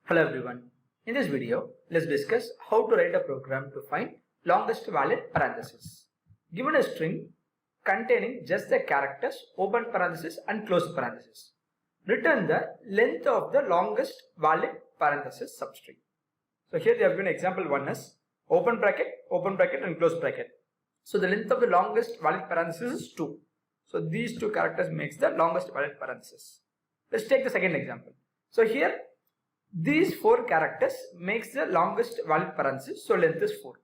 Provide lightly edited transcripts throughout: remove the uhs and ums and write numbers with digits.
Hello everyone. In this video, let's discuss how to write a program to find longest valid parenthesis. Given a string containing just the characters open parenthesis and close parenthesis, return the length of the longest valid parenthesis substring. So here they have given example 1 as open bracket and close bracket. So the length of the longest valid parenthesis is 2. So these two characters makes the longest valid parenthesis. Let's take the second example. So here these 4 characters makes the longest valid parenthesis, so length is 4.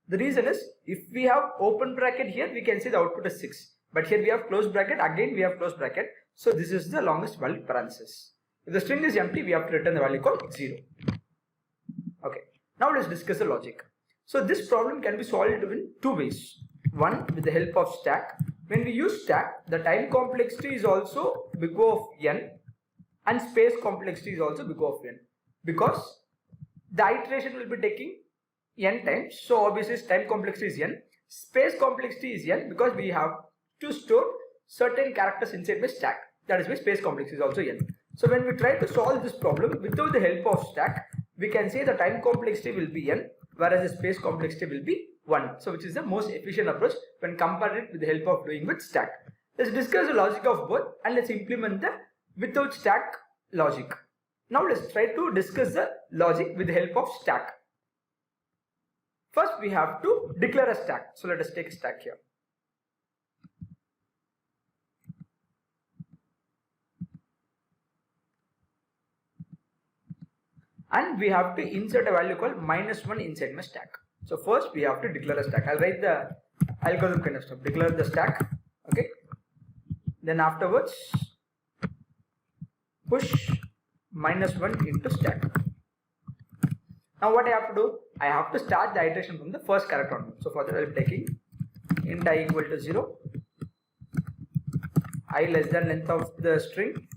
The reason is, if we have open bracket here, we can see the output is 6. But here we have close bracket, again we have close bracket, so this is the longest valid parenthesis. If the string is empty, we have to return the value called 0. Okay, now let's discuss the logic. So this problem can be solved in 2 ways. One, with the help of stack. When we use stack, the time complexity is also big O of n and space complexity is also big O of n. Because the iteration will be taking n times, so obviously time complexity is n, space complexity is n because we have to store certain characters inside the stack. That is why space complexity is also n. So when we try to solve this problem without the help of stack, we can say the time complexity will be n, whereas the space complexity will be 1. So which is the most efficient approach when compared with the help of doing with stack. Let's discuss the logic of both and let's implement the without stack logic. Now let's try to discuss the logic with the help of stack. First we have to declare a stack. So let us take a stack here. And we have to insert a value called -1 inside my stack. So first we have to declare a stack. I'll write the algorithm kind of stuff. Declare the stack. Okay. Then afterwards push -1 into stack. Now what I have to do? I have to start the iteration from the first character onward. So for that I am taking int I equal to 0, I less than length of the string,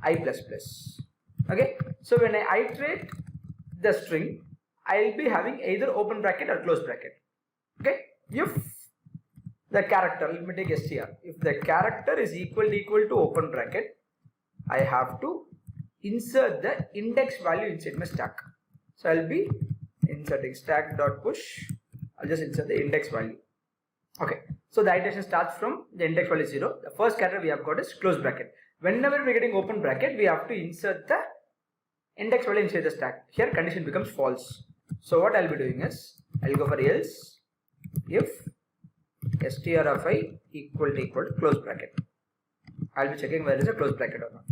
I plus plus. Okay. So when I iterate the string, I will be having either open bracket or close bracket. Okay. If the character, let me take str. If the character is equal to open bracket, I have to insert the index value inside my stack. So I'll be inserting stack dot push. I'll just insert the index value. Okay. So the iteration starts from the index value 0. The first character we have got is close bracket. Whenever we're getting open bracket, we have to insert the index value inside the stack. Here condition becomes false. So what I'll be doing is, I'll go for else if str of I equal to close bracket. I'll be checking whether it is a close bracket or not.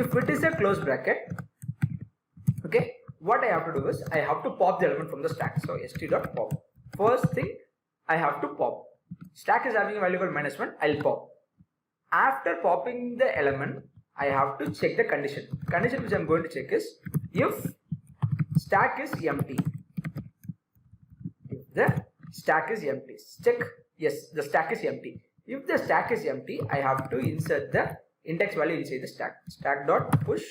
If it is a close bracket, okay, what I have to do is I have to pop the element from the stack. So st.pop. First thing I have to pop. Stack is having a value called -1. I'll pop. After popping the element, I have to check the condition. Condition which I'm going to check is if stack is empty. If the stack is empty, check yes, the stack is empty. If the stack is empty, I have to insert the index value inside the stack. Stack dot push.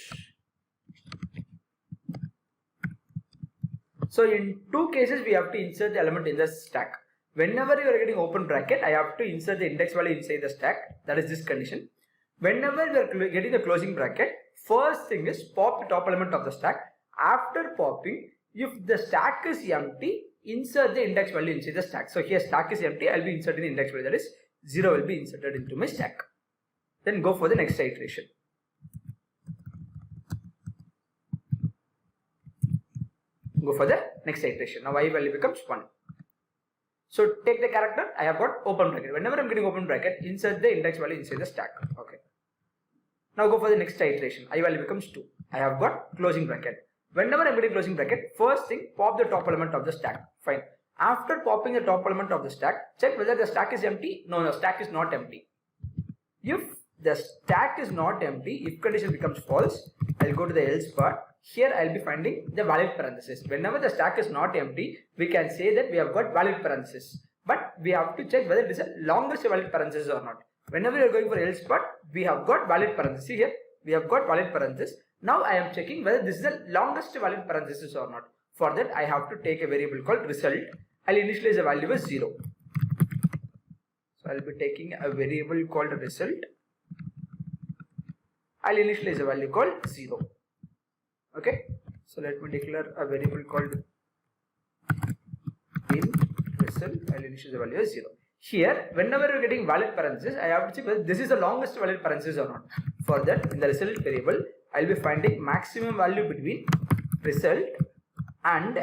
So in 2 cases we have to insert the element in the stack. Whenever you are getting open bracket, I have to insert the index value inside the stack. That is this condition. Whenever we are getting the closing bracket, first thing is pop the top element of the stack. After popping, if the stack is empty, insert the index value inside the stack. So here stack is empty, I'll be inserting the index value, that is 0 will be inserted into my stack. Then go for the next iteration. Go for the next iteration. Now I value becomes 1. So take the character, I have got open bracket. Whenever I'm getting open bracket, insert the index value inside the stack. Okay. Now go for the next iteration. I value becomes 2. I have got closing bracket. Whenever I'm getting closing bracket, first thing pop the top element of the stack. Fine. After popping the top element of the stack, check whether the stack is empty. No, the stack is not empty. If the stack is not empty, if condition becomes false, I'll go to the else part. Here I'll be finding the valid parenthesis. Whenever the stack is not empty, we can say that we have got valid parenthesis. But we have to check whether it is a longest valid parenthesis or not. Whenever you are going for else part, we have got valid parenthesis. Here we have got valid parenthesis. Now I am checking whether this is the longest valid parenthesis or not. For that I have to take a variable called result. I'll initialize a value as 0. So I'll be taking a variable called result. I'll initialize a value called 0. Okay, so let me declare a variable called in result. I'll initialize the value as 0. Here, whenever you're getting valid parenthesis, I have to check whether this is the longest valid parenthesis or not. For that, in the result variable, I'll be finding maximum value between result and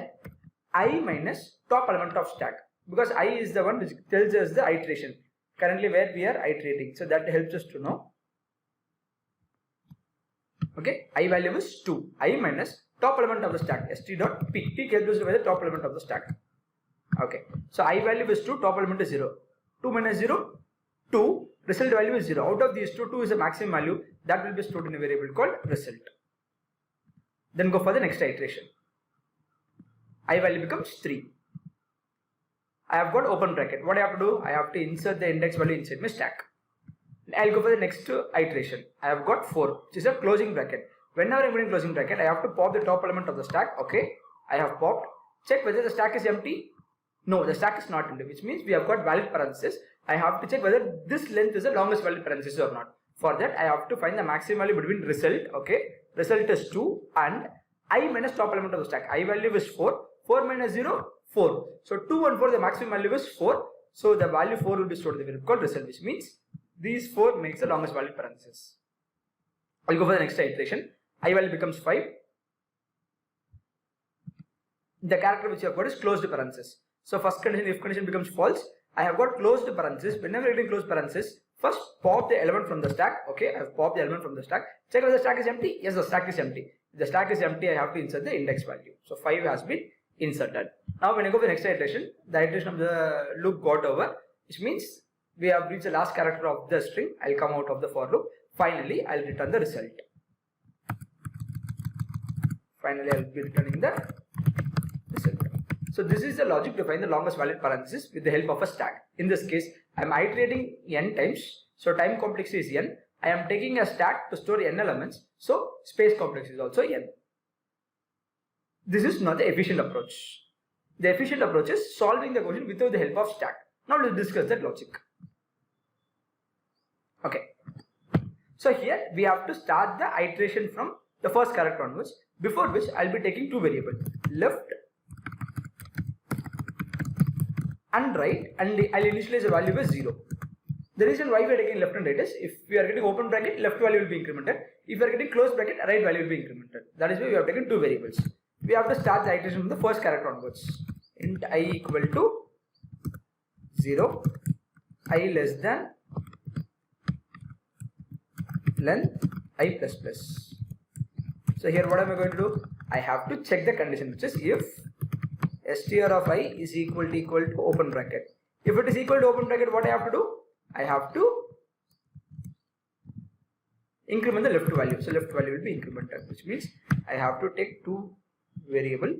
I minus top element of stack, because I is the one which tells us the iteration currently where we are iterating, so that helps us to know. Okay, I value is 2, I minus top element of the stack, st dot peak. Peak helps us to find the top element of the stack. Okay, so I value is 2, top element is 0. 2 minus 0, 2, result value is 0. Out of these 2, 2 is a maximum value that will be stored in a variable called result. Then go for the next iteration. I value becomes 3. I have got open bracket. What I have to do? I have to insert the index value inside my stack. I'll go for the next iteration. I have got 4, which is a closing bracket. Whenever I'm putting closing bracket, I have to pop the top element of the stack. Okay, I have popped. Check whether the stack is empty. No, the stack is not empty, which means we have got valid parenthesis. I have to check whether this length is the longest valid parenthesis or not. For that, I have to find the maximum value between result. Okay, result is 2 and I minus top element of the stack. I value is 4. 4 minus 0, 4. So 2 and 4, the maximum value is 4. So the value 4 will be stored in the variable called result, which means these 4 makes the longest valid parenthesis. I'll go for the next iteration. I value becomes 5. The character which you have got is closed parenthesis. So first condition, if condition becomes false, I have got closed parenthesis. Whenever getting closed parenthesis, first pop the element from the stack. Okay, I have popped the element from the stack. Check whether the stack is empty. Yes, the stack is empty. If the stack is empty, I have to insert the index value. So 5 has been inserted. Now when I go for the next iteration, the iteration of the loop got over, which means we have reached the last character of the string. I'll come out of the for loop. Finally, I'll return the result. Finally, I'll be returning the result. So this is the logic to find the longest valid parenthesis with the help of a stack. In this case, I am iterating n times. So time complexity is n. I am taking a stack to store n elements. So space complexity is also n. This is not the efficient approach. The efficient approach is solving the question without the help of stack. Now let's discuss that logic. Okay. So here we have to start the iteration from the first character onwards, before which I'll be taking two variables, left and right, and I'll initialize the value as 0. The reason why we are taking left and right is, if we are getting open bracket, left value will be incremented. If we are getting closed bracket, right value will be incremented. That is why we have taken two variables. We have to start the iteration from the first character onwards. Int I equal to 0, I less than length I plus plus. So here what am I going to do? I have to check the condition, which is if str of I is equal to open bracket. If it is equal to open bracket, what I have to do? I have to increment the left value. So left value will be incremented, which means I have to take two variable.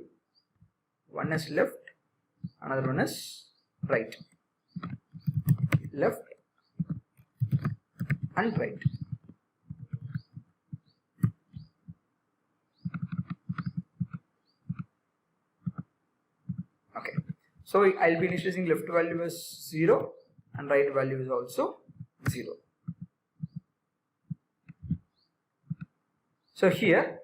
One is left, another one is right. Left and right. Okay, so I'll be initializing left value as 0 and right value is also 0. So here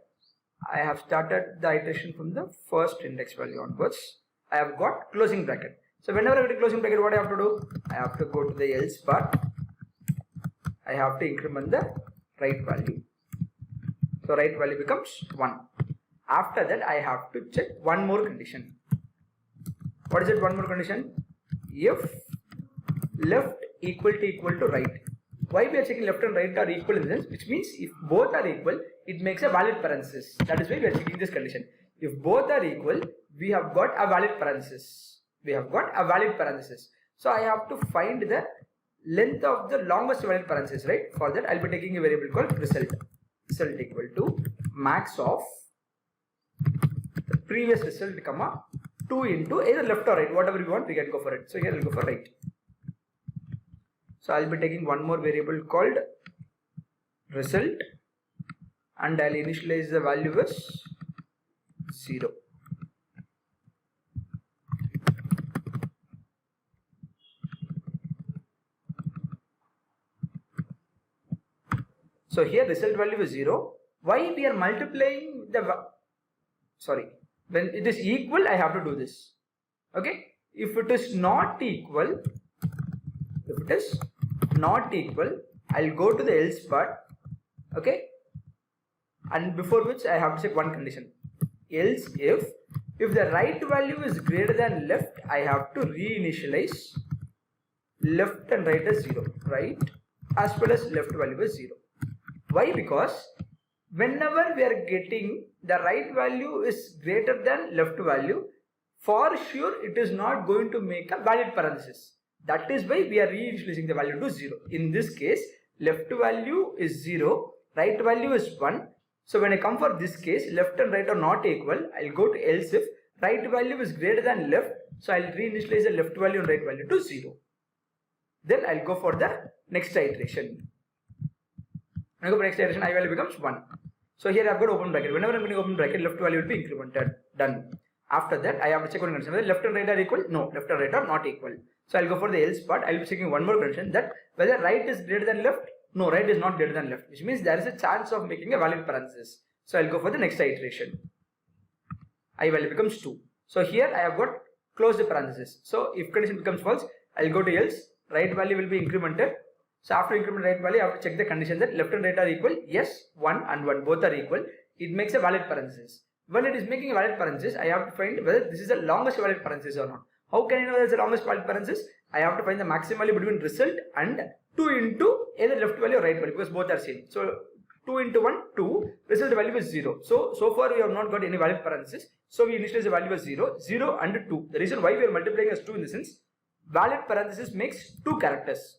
I have started the iteration from the first index value onwards. I have got closing bracket. So whenever I get a closing bracket, what I have to do? I have to go to the else part. I have to increment the right value. So right value becomes 1. After that, I have to check one more condition. What is it? One more condition? If left equal to right. Why we are checking left and right are equal in this? Which means if both are equal, it makes a valid parenthesis. That is why we are checking this condition. If both are equal, we have got a valid parenthesis. We have got a valid parenthesis. So I have to find the length of the longest valid parenthesis, right? For that, I'll be taking a variable called result. Result equal to max of the previous result, comma 2 into either left or right, whatever you want, we can go for it. So here I'll go for right. So I'll be taking one more variable called result and I'll initialize the value as 0. So here result value is 0. Why we are multiplying the, when it is equal, I have to do this. Okay. If it is not equal, I'll go to the else part. Okay. And before which I have to check one condition. Else if the right value is greater than left, I have to reinitialize left and right as 0. Right as well as left value is 0. Why? Because whenever we are getting the right value is greater than left value, for sure it is not going to make a valid parenthesis. That is why we are reinitializing the value to 0. In this case, left value is 0, right value is 1. So when I come for this case, left and right are not equal, I'll go to else if right value is greater than left. So I'll reinitialize the left value and right value to 0. Then I'll go for the next iteration. When I go for next iteration, I value becomes 1. So here I've got open bracket. Whenever I'm going to open bracket, left value will be incremented. Done. After that, I have to check one condition whether left and right are equal. No, left and right are not equal. So I'll go for the else part. I'll be checking one more condition, that whether right is greater than left. No, right is not greater than left, which means there is a chance of making a valid parenthesis. So I'll go for the next iteration. I value becomes 2. So here I have got close the parenthesis. So if condition becomes false, I'll go to else. Right value will be incremented. So after increment right value, I have to check the condition that left and right are equal. Yes, 1 and 1 both are equal. It makes a valid parenthesis. When it is making a valid parenthesis, I have to find whether this is the longest valid parenthesis or not. How can I know whether it's the longest valid parenthesis? I have to find the maximum value between result and 2 into either left value or right value, because both are same. So 2 into 1, 2, result value is 0. So far we have not got any valid parenthesis. So we initialize the value as 0, 0 and 2. The reason why we are multiplying as 2 in the sense, valid parenthesis makes 2 characters.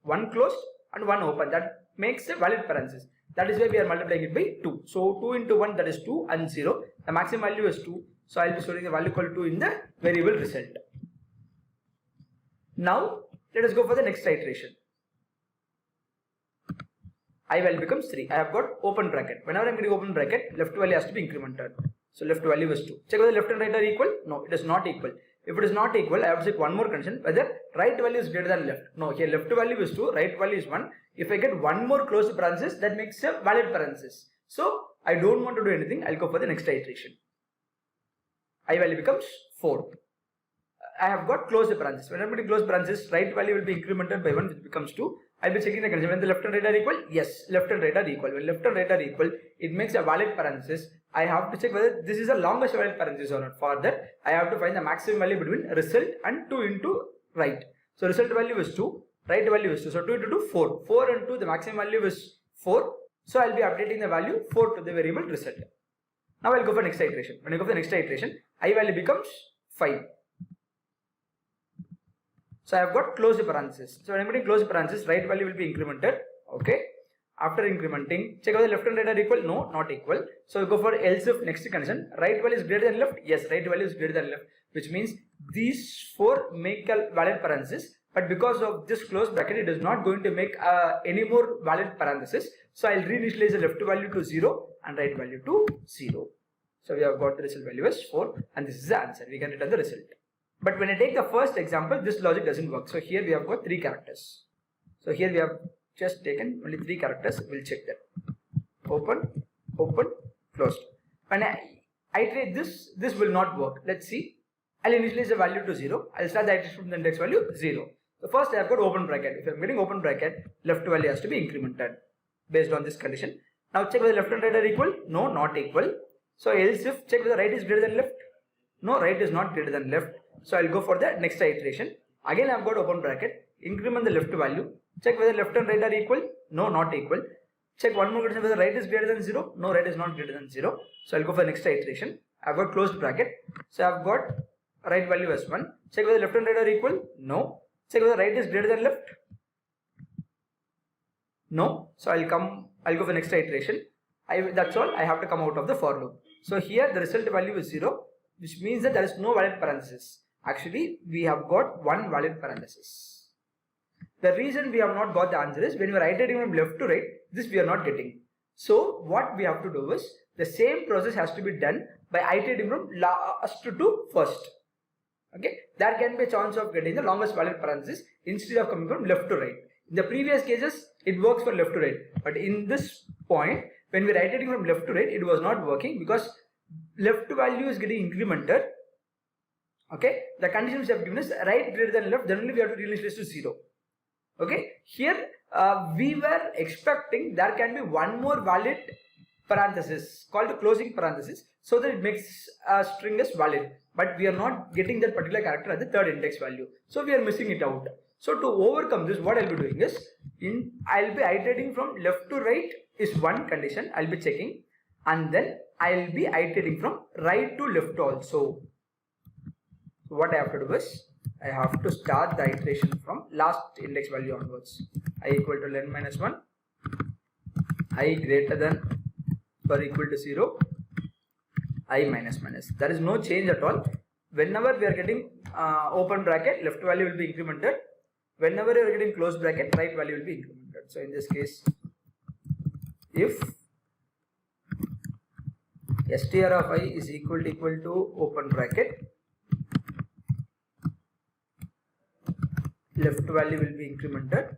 One closed and one open. That makes a valid parenthesis. That is why we are multiplying it by 2. So 2 into 1, that is 2 and 0. The maximum value is 2. So I will be storing the value equal to 2 in the variable result. Now let us go for the next iteration. I value becomes 3. I have got open bracket. Whenever I am getting open bracket, left value has to be incremented. So left value is 2. Check whether left and right are equal. No, it is not equal. If it is not equal, I have to check one more condition, whether right value is greater than left. No, here left value is 2, right value is 1. If I get one more closed parenthesis, that makes a valid parenthesis. So I don't want to do anything. I'll go for the next iteration. I value becomes 4. I have got closed parenthesis. When I'm going to close parenthesis, right value will be incremented by 1, which becomes 2. I'll be checking the condition. When the left and right are equal, yes, left and right are equal. When left and right are equal, it makes a valid parenthesis. I have to check whether this is the longest valid parenthesis or not. For that, I have to find the maximum value between result and 2 into right. So result value is 2, right value is 2. So 2 into 2, 4. 4 and 2, the maximum value is 4. So I'll be updating the value 4 to the variable result. Now I'll go for next iteration. When I go for the next iteration, I value becomes 5. So I have got closed parenthesis. So when I'm getting closed parenthesis, right value will be incremented. Okay. After incrementing, check whether left and right are equal. No, not equal. So we go for else if next condition. Right value is greater than left. Yes, right value is greater than left. Which means these 4 make a valid parenthesis. But because of this closed bracket, it is not going to make any more valid parenthesis. So I'll reinitialize the left value to 0 and right value to 0. So we have got the result value as 4, and this is the answer. We can return the result. But when I take the first example, this logic doesn't work. So here we have got 3 characters. So here we have just taken only 3 characters. We'll check that. Open, open, closed. When I iterate this, this will not work. Let's see. I'll initialize the value to 0. I'll start the iteration from the index value 0. So first I have got open bracket. If I'm getting open bracket, left value has to be incremented based on this condition. Now check whether left and right are equal. No, not equal. So else if check whether right is greater than left. No, right is not greater than left. So I'll go for the next iteration. Again I've got open bracket. Increment the left value. Check whether left and right are equal. No, not equal. Check one more condition whether right is greater than 0. No, right is not greater than 0. So I'll go for the next iteration. I've got closed bracket. So I've got right value as 1. Check whether left and right are equal. No. Check whether right is greater than left. No. So I'll go for the next iteration. That's all. I have to come out of the for loop. So here the result value is 0, which means that there is no valid parenthesis. Actually, we have got one valid parenthesis. The reason we have not got the answer is when we are iterating from left to right, this we are not getting. So what we have to do is the same process has to be done by iterating from last to first. Okay, there can be a chance of getting the longest valid parenthesis instead of coming from left to right. In the previous cases, it works for left to right, but in this point, when we are iterating from left to right, it was not working because left value is getting incremented. Okay, the conditions have given us right greater than left, then only we have to reinitialize to 0. Okay, here we were expecting there can be one more valid parenthesis called closing parenthesis, so that it makes a string as valid, but we are not getting that particular character at the third index value, so we are missing it out. So to overcome this, what I'll be doing is, I'll be iterating from left to right is one condition I'll be checking, and then I'll be iterating from right to left also. So what I have to do is, I have to start the iteration from last index value onwards. I equal to len minus 1, I greater than or equal to 0, I minus minus. There is no change at all. Whenever we are getting open bracket, left value will be incremented. Whenever we are getting closed bracket, right value will be incremented. So in this case, if str of I is equal to open bracket, left value will be incremented,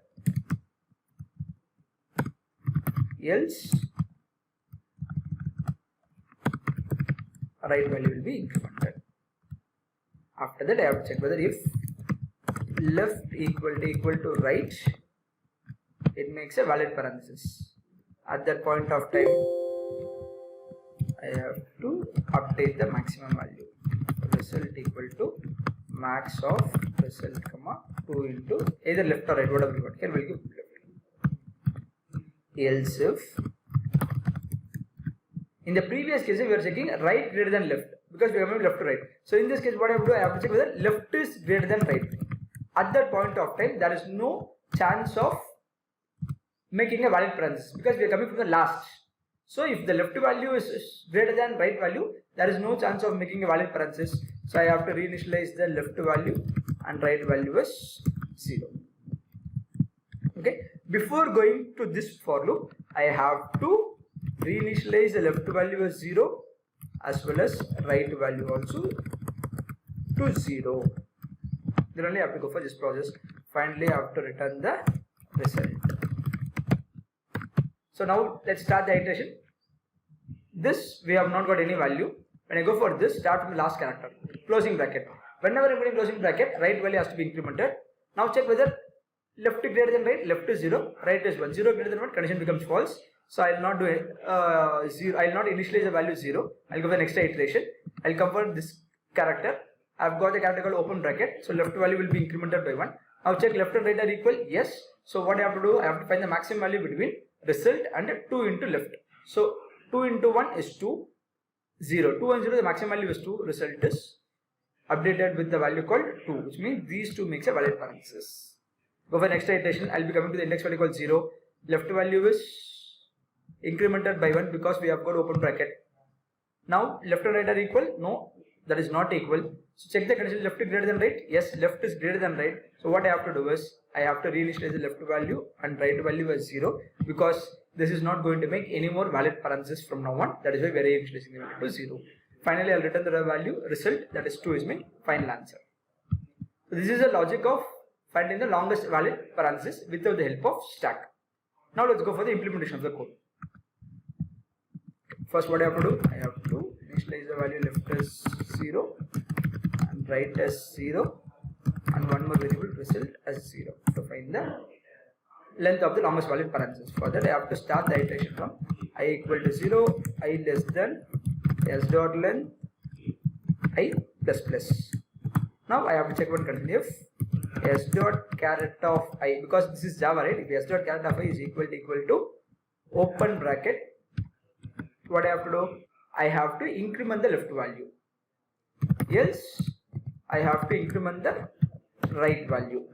else right value will be incremented. After that, I have to check whether if left equal to right, it makes a valid parenthesis. At that point of time, I have to update the maximum value. Result equal to max of result comma 2 into either left or right, whatever you want. Here we'll give left. Else if, in the previous case we are checking right greater than left because we are moving left to right. So in this case, what I have to do, I have to check whether left is greater than right. At that point of time, there is no chance of making a valid parenthesis because we are coming from the last. So if the left value is greater than right value, there is no chance of making a valid parenthesis. So I have to reinitialize the left value and right value as 0. Okay. Before going to this for loop, I have to reinitialize the left value as 0 as well as right value also to 0. Then only I have to go for this process. Finally, I have to return the result. So now let's start the iteration. This we have not got any value. When I go for this, start from the last character, closing bracket. Whenever I'm putting closing bracket, right value has to be incremented. Now check whether left is greater than right, left is 0, right is 1. 0 greater than 1, condition becomes false. So I will not do it, 0. I will not initialize the value 0. I will go for the next iteration. I will convert this character. I have got a character called open bracket. So left value will be incremented by 1. Now check left and right are equal. Yes. So what I have to do, I have to find the maximum value between result and 2 into left. So 2 into 1 is 2. 0. 2 and 0, the maximum value is 2. Result is updated with the value called 2, which means these two makes a valid parenthesis. Go for next iteration. I will be coming to the index value called 0. Left value is incremented by 1 because we have got open bracket. Now left and right are equal. No, that is not equal. So check the condition, left is greater than right. Yes, left is greater than right. So what I have to do is, I have to reinitialize the left value and right value as 0 because this is not going to make any more valid parenthesis from now on. That is why we are reinitializing the value to 0. Finally, I will return the value result, that is 2 is my final answer. So this is the logic of finding the longest valid parenthesis without the help of stack. Now let's go for the implementation of the code. First, what I have to do? I have to initialize the value left as 0 and right as 0 and one more variable result as 0 to find the length of the longest valid parenthesis. For that, I have to start the iteration from I equal to 0, I less than s dot length I plus plus. Now I have to check one condition. If s dot caret of I, because this is Java, right? If s dot caret of I is equal to open bracket, what I have to do? I have to increment the left value. Else, I have to increment the right value.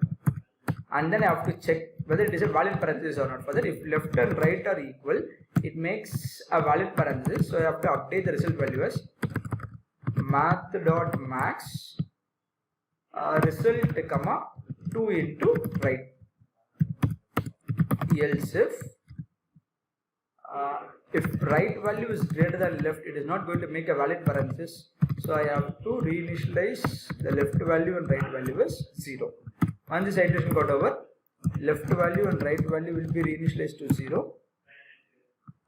And then I have to check whether it is a valid parenthesis or not. For that, if left and right are equal, it makes a valid parenthesis. So I have to update the result value as math.max result comma 2 into right. Else if right value is greater than left, it is not going to make a valid parenthesis. So I have to reinitialize the left value and right value as 0. Once this iteration got over, left value and right value will be reinitialized to 0,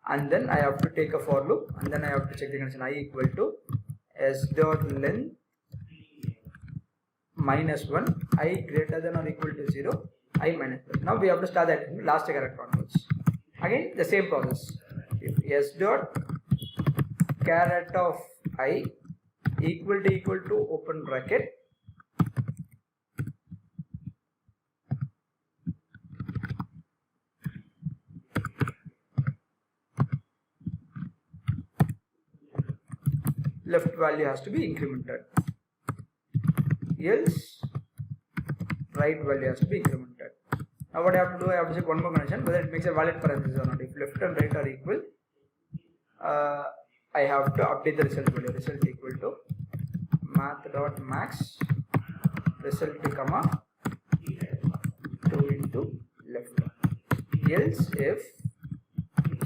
and then I have to take a for loop, and then I have to check the condition I equal to s dot length minus 1, I greater than or equal to 0, I minus 1. Now we have to start that last character onwards. Again the same process. If s dot caret of I equal to open bracket left value has to be incremented, else right value has to be incremented. Now what I have to do, I have to check one more condition whether it makes a valid parenthesis or not. If left and right are equal, I have to update the result value. Result equal to math.max result comma 2 into left. Else if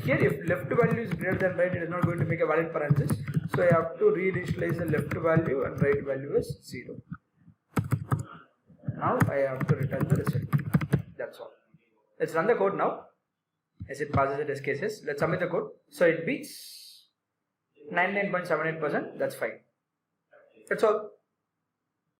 here if left value is greater than right, it is not going to make a valid parenthesis. So I have to reinitialize the left value and right value as 0. Now I have to return the result. That's all. Let's run the code now. As it passes the test cases, let's submit the code. So it beats 99.78%. That's fine. That's all.